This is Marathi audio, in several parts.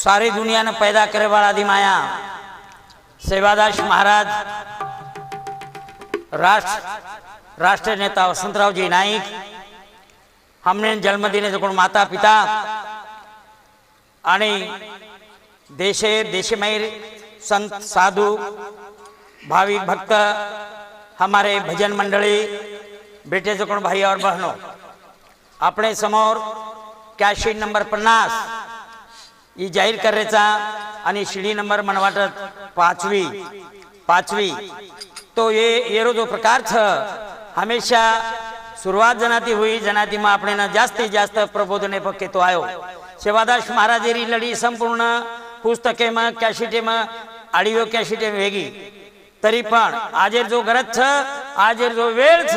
सारी दुनिया ने पैदा करे वाला आदि माया सेवादास महाराज, राष्ट्रीय नेता वसंतराव जी नाईक, हमने जन्म देने कोण माता पिता आणि देशमय संत साधु भाविक भक्त, हमारे भजन मंडली, बेटे कोण भाई और बहनों, अपने समोर कॅशी नंबर 50 ही जाहीर करायचा आणि शिडी नंबर मन वाटत पाचवी तो ये जो प्रकार छ हमेशा सुरुवात जनाती हुई जनाती में अपने न जास्तीत जास्त प्रबोधने पक्के तो आयो। सेवादास महाराजेरी लढी संपूर्ण पुस्तके में कॅशिटे में ऑडिओ कॅशिटे वेगी, तरी पण आजेर जो गरज छ, आजेर जो वेळ छ,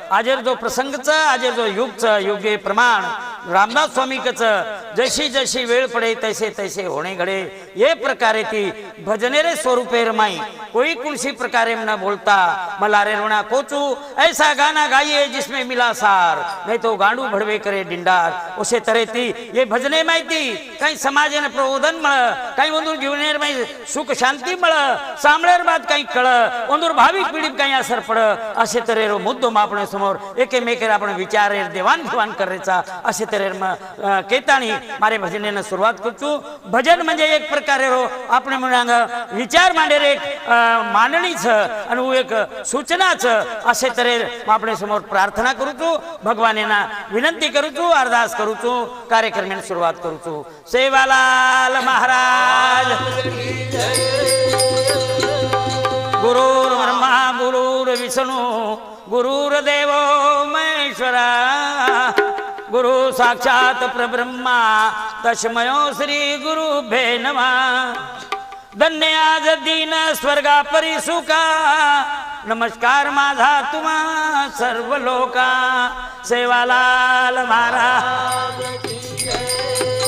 आजेर जो प्रसंग छ, आजेर जो युग छ, युगे प्रमाण रामदास स्वामी कच जशी जशी वेळ पडे तैसे तैसे होणे घडे। ये प्रकारे ती भजनेरे स्वरूपे रमाई, कोई कुणसी प्रकारे न बोलता मला रे रोना कोचू, ऐसा गाना गाइए जिसमें मिला सार, नहीं तो गांडू भड़वे करे डिंडार। उसे तरह ती ये भजने माहिती काही समाजेने प्रबोधन मळ, काही वंदूर जीवनेर माई सुख शांती मळ, सांभळेर बाद काही कळ, वंदूर भाविक पिढीत काही असर पड, असे तरेरो मुद्दो मा आपण समोर एकेमेकेर आपण विचारेर देवाण घेवाण करायचा। असे तरेर केतानी मारे भजनेने सुरुवात करतो। भजन म्हणजे एक प्रकारे रो आपण म्हणंग विचार मांडेर एक मांडणी छ आणि वो एक सूचना छ। असे तरेर आपण समोर प्रार्थना करूचो, भगवानेना विनंती करूचो, अरदास करूचो, कार्यक्रमाने सुरुवात करूचो। सेवालाल महाराज गुरुर् ब्रह्मा गुरुर् विष्णु गुरुर्देवो महेश्वरा, गुरु साक्षात परब्रह्मा तस्मयो श्री गुरुभ्ये नमः। धन्य आज दीन स्वर्गा परिसुका, नमस्कार माझा तुम्हा सर्व लोका। सेवालाल महाराज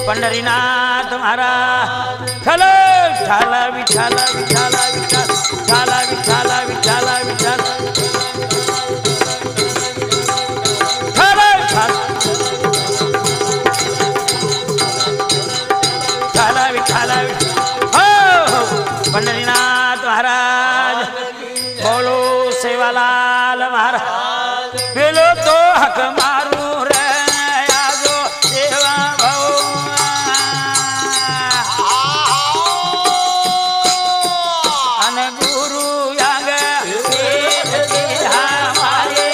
पंढरीनाथ महाराज विठ्ठल विठ्ठल विठ्ठल विठ्ठल विठ्ठल विठ्ठल विठ्ठल विठ्ठल पंढरीनाथ महाराज बोलो, सेवालाल महाराज बोलो तो हक मारू रे आजो सेवा भाऊ अन गुरु यांग हमारे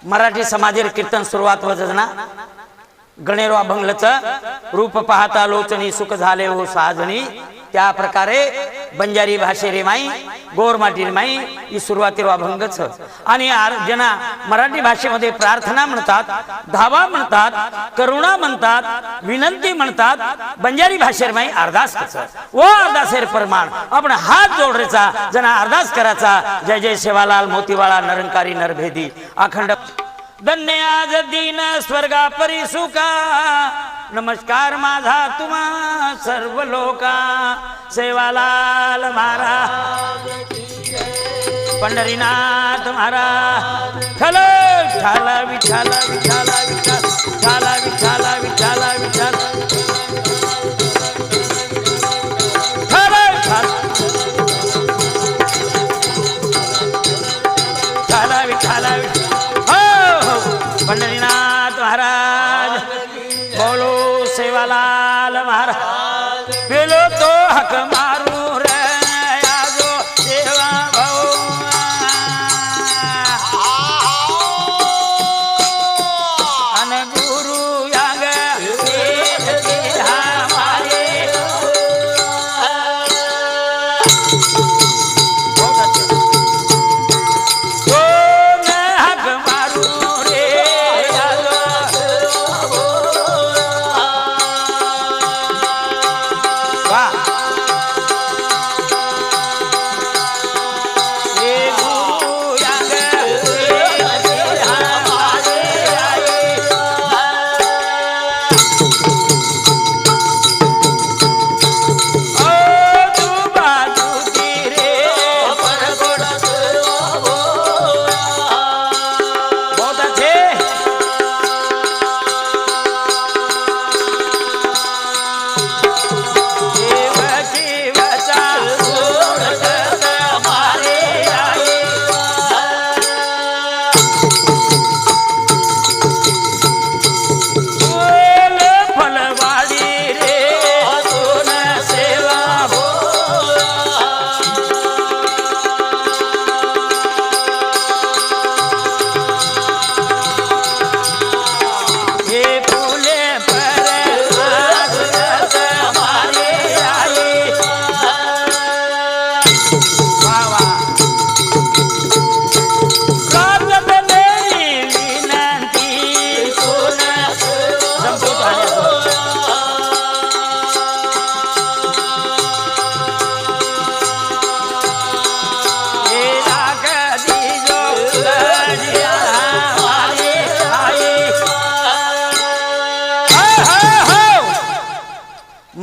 मराठी समाजेर कीर्तन सुरुवात वजना गणेरो अभंगलच रूप पाहता लोचनी सुख झाले हो साजनी त्या प्रकारे बंजारी भाषे रे माई गोरमाटी रे माई ही सुरुवातीला अभंगच. आणि ज्यांना मराठी भाषेमध्ये प्रार्थना म्हणतात, धावा म्हणतात, करुणा म्हणतात, विनंती म्हणतात, बंजारी भाषेर माई अरदास व अरदासेर प्रमाण आपण हात जोडायचा, ज्यांना अरदास करायचा. जय जय सेवालाल मोतीवाळा निरंकारी नरभेदी अखंड धन्य आज दीन स्वर्गा परी सुका. नमस्कार माझा तुम्हा सर्व लोका. सेवालाल महाराज पंढरीनाथ महाराज. ठल ठाल विठाल विठाल विठाल ठाल विठाल विठाल विठाल ठल ठाल ठाल विठाल पंढरीनाथ महाराज. बोलो सेवालाल महाराज. पेलो तो हक मारू रे आजो सेवा भाऊ. अन गुरु यांग हमारे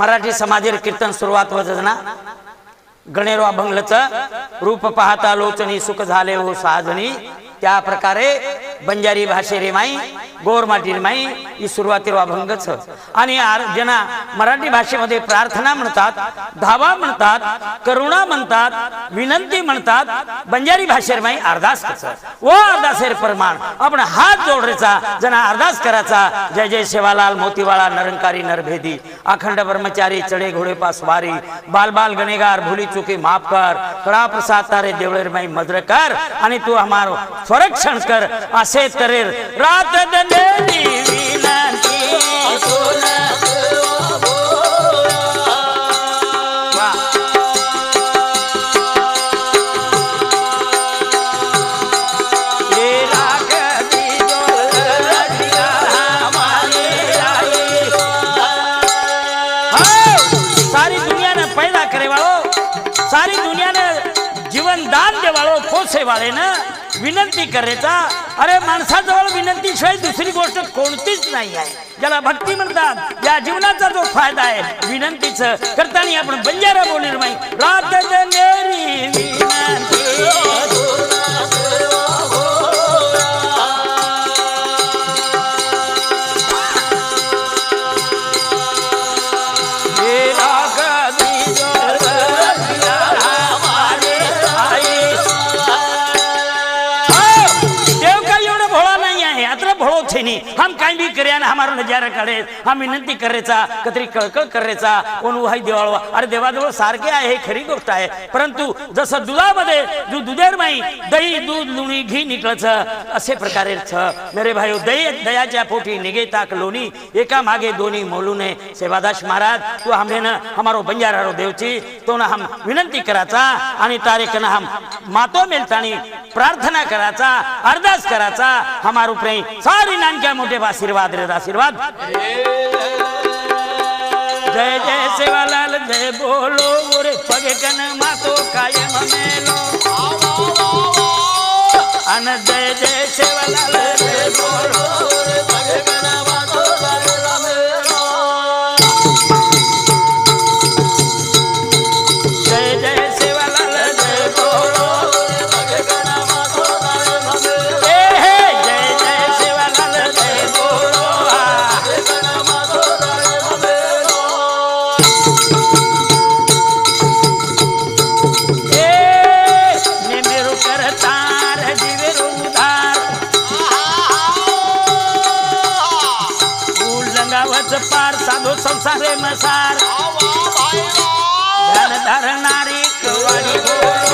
मराठी समाजेर कीर्तन सुरुवात वजना गणेरो अभंगलच रूप पाहता लोचनी सुख झाले हो साजनी. त्या प्रकारे बंजारी भाषे रे माई गोरमाटी रे माई ही सुरुवातीला अभंगच. आणि ज्यांना मराठी भाषेमध्ये प्रार्थना म्हणतात, धावा म्हणतात, करुणा म्हणतात, विनंती म्हणतात, बंजारी भाषेर माई अरदास व अरदासेर प्रमाण आपण हात जोडायचा, ज्यांना अरदास करायचा. जय जय सेवालाल मोतीवाळा निरंकारी नरभेदी अखंड ब्रह्मचारी चढ़े घोड़े पास वारी. बाल बाल गणेगार भूली चुकी माफ कर. कड़ा प्रसाद तारे देवळेर माई मद्र कर. आणि तू हमारो स्वरक्षण कर. असे तरेर रात दंडेरी विनंती सुन. सारी दुनिया ने पैदा करे वालो, सारी दुनिया ने जीवन दान दे वालो, खोसे वाले ना विनंती करायचा. अरे माणसाजवळ विनंतीशिवाय दुसरी गोष्ट कोणतीच नाही आहे. ज्याला भक्ती म्हणतात, या जीवनाचा जो फायदा आहे विनंतीच करताना आपण बंजारा बोलणार नाही. रात दंडेरी विनंती नहीं हम कहीं भी करे ना हमारो नजारा काढे हम विनंती करायचा कतरी कळकळ करायचा कोण उहाई देवाळवा अरे देवाजवळ सारखे आहे हे खरी गोष्ट आहे परंतु जसं दुधामध्ये दुधेर माई दही दूध लुणी घी निकळचं असे प्रकारे मेरे भाई दयाच्या पोटी निगे ताक लोणी एका मागे दोन्ही मोलूने सेवादास महाराज तू हमने न हमारो बंजारा रो देवची तो ना हम विनंती कराचा आणि तारीख ना हम मातो मिलतानी प्रार्थना कराचा अरदास कराचा हमारो प्रेम सारी नानक्या मोठे आशीर्वाद रे आशीर्वाद जय जय सेवालाल जय बोलो मोरे पगे कन मातो कायम मेलो अन जय जय सेवालाल जय बोलो मोरे पगे कन मातो कायम मेलो जय जय सेवालाल जय बोलो मोरे पगे कन मातो कायम मेलो जय जय सेवालाल जय बोलो पगे कन मातो कायम मेलो करतार दिवे उधार उल्लंगावच पार साधो संसारे मसार ध्यान धरणारी कवाडी